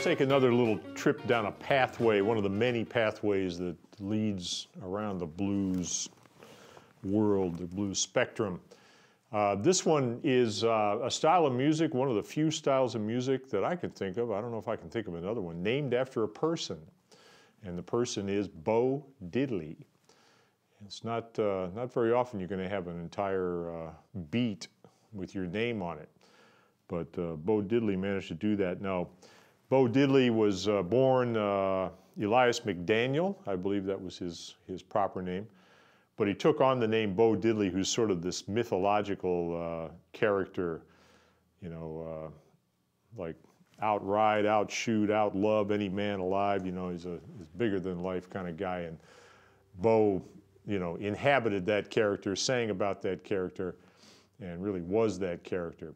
take another little trip down a pathway, one of the many pathways that leads around the blues world, the blues spectrum. This one is a style of music, one of the few styles of music that I can think of. I don't know if I can think of another one, named after a person. And the person is Bo Diddley. It's not very often you're going to have an entire beat with your name on it. But Bo Diddley managed to do that. Now, Bo Diddley was born Elias McDaniel. I believe that was his proper name. But he took on the name Bo Diddley, who's sort of this mythological character, you know, like outride, outshoot, outlove any man alive. You know, he's bigger than life kind of guy. And Bo, you know, inhabited that character, sang about that character, and really was that character.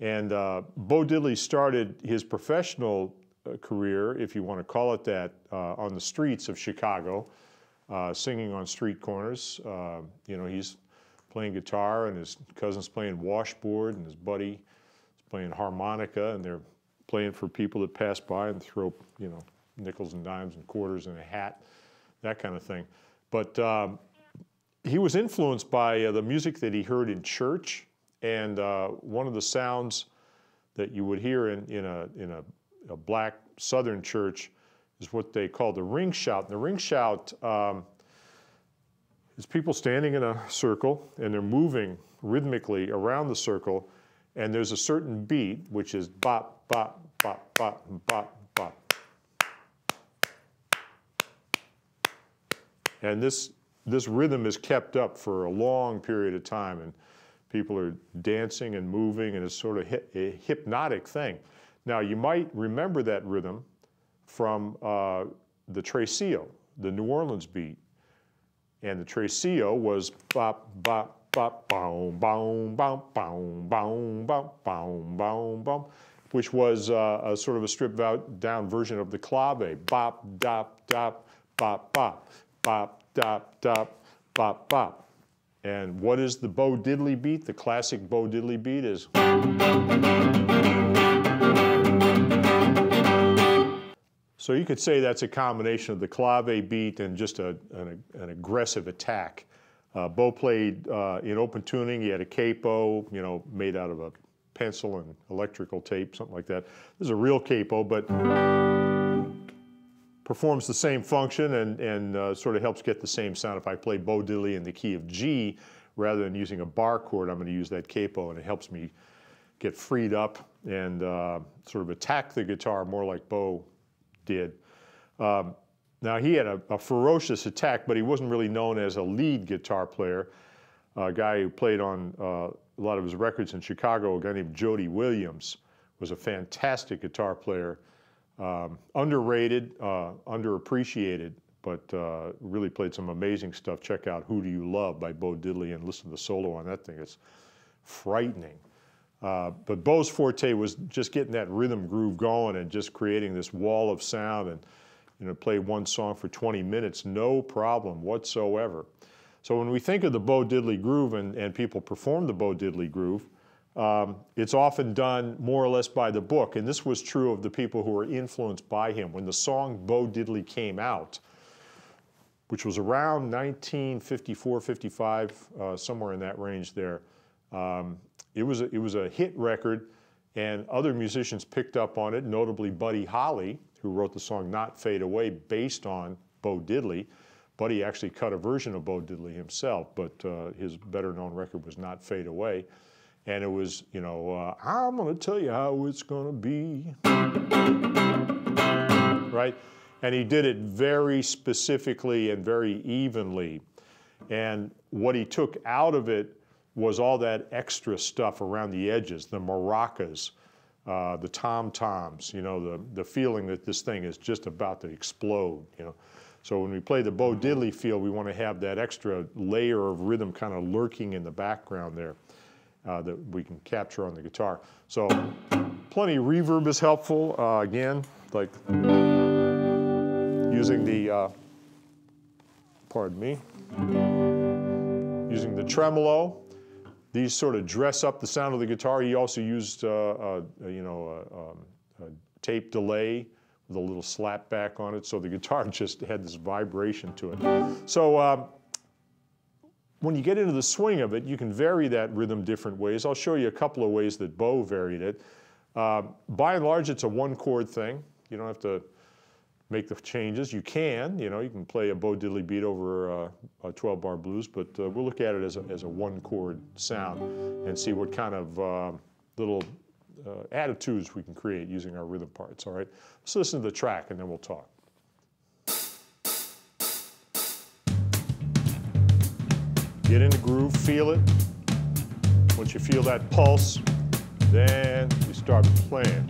And Bo Diddley started his professional career, if you want to call it that, on the streets of Chicago, singing on street corners. You know, he's playing guitar and his cousin's playing washboard and his buddy is playing harmonica, and they're playing for people that pass by and throw, you know, nickels and dimes and quarters in a hat, that kind of thing. But he was influenced by the music that he heard in church. And one of the sounds that you would hear in a black Southern church is what they call the ring shout. And the ring shout is people standing in a circle and they're moving rhythmically around the circle, and there's a certain beat, which is bop, bop, bop, bop, bop, bop. And this rhythm is kept up for a long period of time, and people are dancing and moving, and it's sort of a hypnotic thing. Now, you might remember that rhythm from the Tresillo, the New Orleans beat. And the Tresillo was bop, bop, bop, boom, boom, boom, boom, boom, boom, boom, boom, boom, which was a sort of a stripped down version of the clave. Bop, dop, dop, bop, bop, bop, dop, dop, bop, bop. And what is the Bo Diddley beat? The classic Bo Diddley beat is. So you could say that's a combination of the clave beat and just an aggressive attack. Bo played in open tuning. He had a capo, you know, made out of a pencil and electrical tape, something like that. This is a real capo, but performs the same function and sort of helps get the same sound. If I play Bo Diddley in the key of G, rather than using a bar chord, I'm going to use that capo, and it helps me get freed up and sort of attack the guitar more like Bo did. Now, he had a ferocious attack, but he wasn't really known as a lead guitar player. A guy who played on a lot of his records in Chicago, a guy named Jody Williams, was a fantastic guitar player. Underrated, underappreciated, but really played some amazing stuff. Check out Who Do You Love by Bo Diddley and listen to the solo on that thing. It's frightening. But Bo's forte was just getting that rhythm groove going and just creating this wall of sound, and, you know, play one song for 20 minutes, no problem whatsoever. So when we think of the Bo Diddley groove and people perform the Bo Diddley groove, it's often done more or less by the book, and this was true of the people who were influenced by him. When the song Bo Diddley came out, which was around 1954, 55, somewhere in that range there, it was a hit record, and other musicians picked up on it, notably Buddy Holly, who wrote the song Not Fade Away based on Bo Diddley. Buddy actually cut a version of Bo Diddley himself, but his better known record was Not Fade Away. And it was, you know, I'm going to tell you how it's going to be, right? And he did it very specifically and very evenly. And what he took out of it was all that extra stuff around the edges, the maracas, the tom-toms, you know, the feeling that this thing is just about to explode, you know. So when we play the Bo Diddley feel, we want to have that extra layer of rhythm kind of lurking in the background there. That we can capture on the guitar. So plenty of reverb is helpful. Again, like using the, pardon me, using the tremolo. These sort of dress up the sound of the guitar. He also used, you know, a tape delay the little slap back on it, so the guitar just had this vibration to it. So when you get into the swing of it, you can vary that rhythm different ways. I'll show you a couple of ways that Bo varied it. By and large, it's a one-chord thing. You don't have to make the changes. You can, you can play a Bo Diddley beat over a 12-bar blues, but we'll look at it as a one-chord sound and see what kind of little attitudes we can create using our rhythm parts, all right? Let's listen to the track and then we'll talk. Get in the groove, feel it. Once you feel that pulse, then you start playing.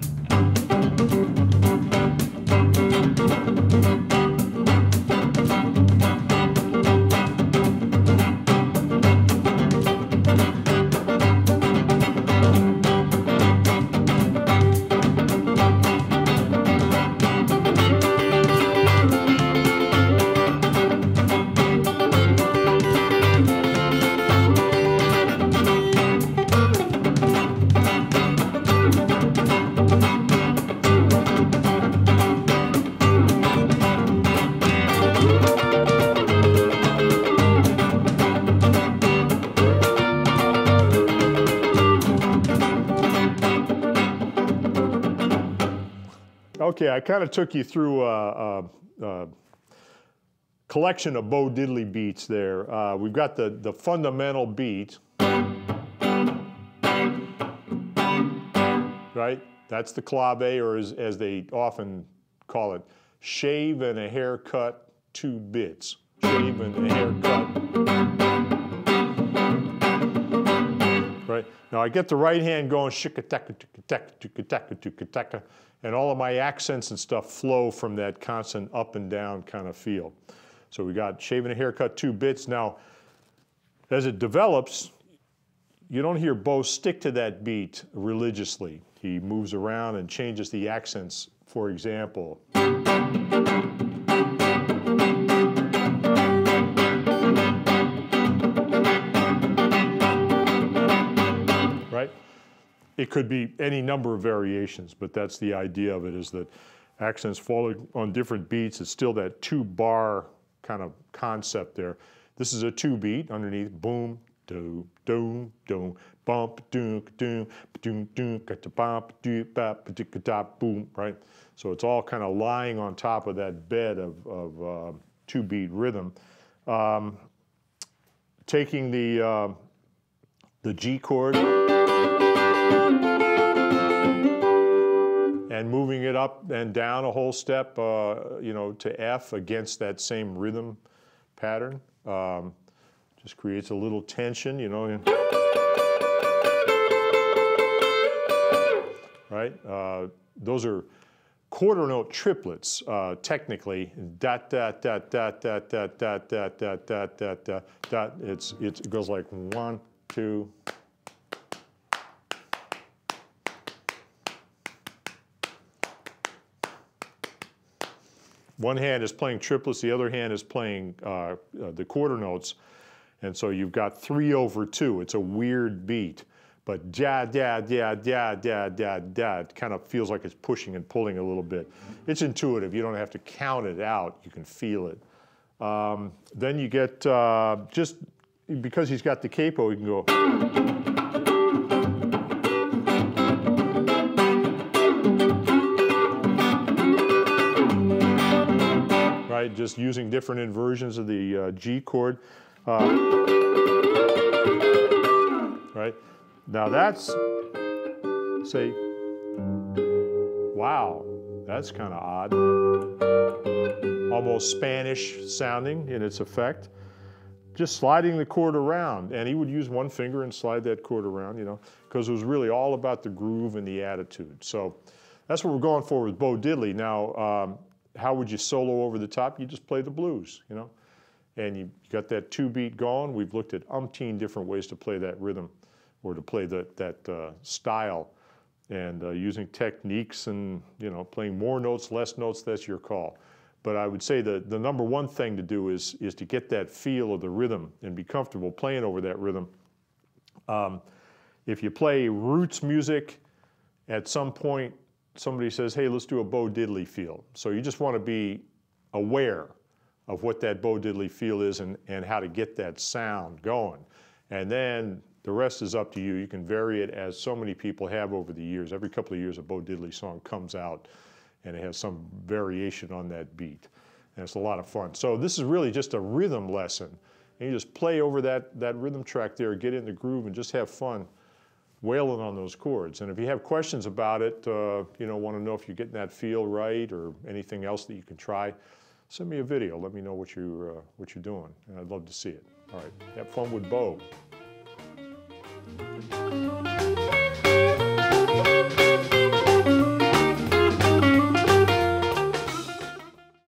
Okay, I kind of took you through a collection of Bo Diddley beats there. We've got the fundamental beat, right? That's the clave, or as they often call it, shave and a haircut 2 bits. Shave and a haircut. Right? Now I get the right hand going, shikataka, tukataka, tukataka, tukataka, and all of my accents and stuff flow from that constant up and down kind of feel. So we got shave and a haircut 2 bits. Now, as it develops, you don't hear Bo stick to that beat religiously. He moves around and changes the accents, for example. Right? It could be any number of variations, but that's the idea of it, is that accents falling on different beats. It's still that 2-bar kind of concept there. This is a 2-beat underneath, boom, do, do, do, bump, do, do, do, do, bump, do, bap, boom, right? So it's all kind of lying on top of that bed of 2-beat rhythm. Taking the G chord and moving it up and down a whole step, to F against that same rhythm pattern. Just creates a little tension, Right? Those are quarter note triplets, technically. Dot, dot, dot, dot, dot, dot, dot, dot, dot, dot, dot, dot, dot. It goes like 1, 2. One hand is playing triplets, the other hand is playing the quarter notes, and so you've got 3/2. It's a weird beat, but da da da da da da da. It kind of feels like it's pushing and pulling a little bit. It's intuitive. You don't have to count it out. You can feel it. Then you get just because he's got the capo, he can go. Right, just using different inversions of the G chord. Right, now that's, say, wow, that's kind of odd. Almost Spanish sounding in its effect. Just sliding the chord around, and he would use one finger and slide that chord around, because it was really all about the groove and the attitude. So that's what we're going for with Bo Diddley. Now, how would you solo over the top? You just play the blues, and you got that 2-beat going. We've looked at umpteen different ways to play that rhythm or to play that style, and using techniques and, playing more notes, less notes, that's your call. But I would say the number one thing to do is to get that feel of the rhythm and be comfortable playing over that rhythm. If you play roots music, at some point, somebody says, hey, let's do a Bo Diddley feel. So you just want to be aware of what that Bo Diddley feel is and how to get that sound going. And then the rest is up to you. You can vary it as so many people have over the years. Every couple of years a Bo Diddley song comes out and it has some variation on that beat. And it's a lot of fun. So this is really just a rhythm lesson. And you just play over that rhythm track there, get in the groove and just have fun wailing on those chords. And if you have questions about it, you know, want to know if you're getting that feel right or anything else that you can try, send me a video. Let me know what you're doing. And I'd love to see it. All right, have fun with Bo.